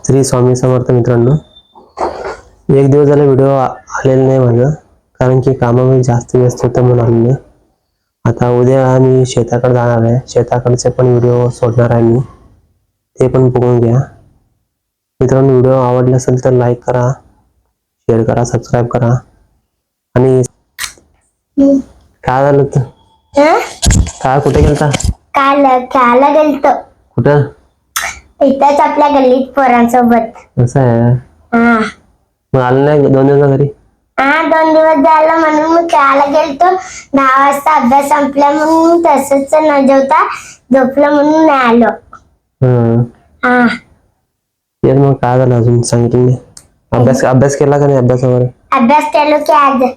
श्री स्वामी समर्थ मित्रांनो, एक दिवस झाला व्हिडिओ आलेला नाही माझा, कारण की कामामध्ये जास्त व्यस्त होतं म्हणून आले नाही. आता उद्या आम्ही शेताकडे जाणार आहे. शेताकडचे पण व्हिडिओ सोडणार आहे मी, ते पण बघून घ्या मित्रांनो. व्हिडिओ आवडला असेल तर लाईक करा, शेअर करा, सबस्क्राईब करा. आणि काय झालं होतं? काय कुठे गेलता? काल खेळायला गेलतो. कुठं? इथंच आपल्या गल्लीत पोरांसोबत. असं आहे? हा मग आलं नाही 2 दिवस घरी? हा 2 दिवस झालं म्हणून मी खेळायला गेलतो. 10 वाजता अभ्यास संपला म्हणून तसंच न जेवता झोपलं म्हणून नाही आलो. हा तेच मग काय झालं अजून सांगितलं नाही? अभ्यास केला का नाही? अभ्यास वगैरे अभ्यास केलो की आज.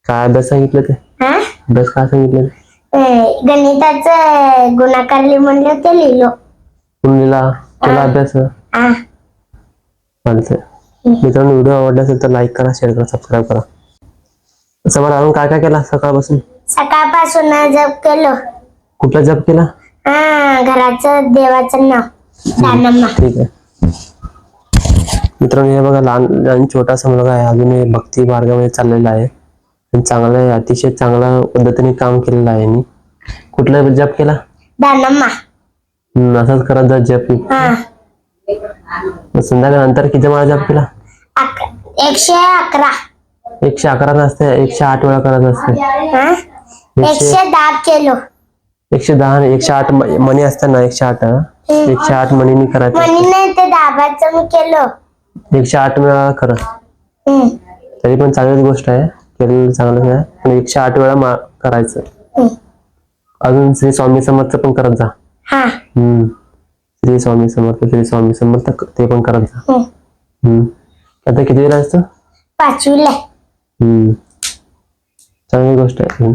काय अभ्यास सांगितलं ते? हा अभ्यास काय सांगितलं? गणिताचं गुणाकार लिह म्हणलं ते लिहिलो. लिहिला? केला अभ्यास? हा चालतंय मित्रांनो. व्हिडिओ आवडला असेल तर लाईक करा, शेअर करा, सबस्क्राईब करा. समोर अजून काय काय केला सकाळपासून? सकाळपासून जप केलो. कुठला जप केला? घराचं देवाचं नाव दानम्मा. ठीक आहे मित्रांनो. हे बघा, लहान छोटासा मुलगा आहे, अजून भक्ती मार्गामध्ये चाललेला आहे. चांगला आहे, अतिशय चांगल्या पद्धतीने काम केलेलं आहे. मी कुठला जप केला? दानम्मा. असंच करत जा जप. संध्याकाळ नंतर किती वेळा जप केला? 111. 111 नसते, 108 वेळा करत असते. 110 केलो. 110 108 मणी असतात ना, 108 मणीनी करायचं. मणी नाही ते दाबाचं मी केलो. 108 वेळा कर. तरी पण चांगलीच गोष्ट आहे, केलेलं चांगलं आहे. पण 108 वेळा करायचं. अजून श्री स्वामी समर्थ पण करत जा. श्री स्वामी समर्थ, श्री स्वामी समर्थ ते पण करत जा. आता किती वेळा असतं? 5वीला. चांगली गोष्ट आहे.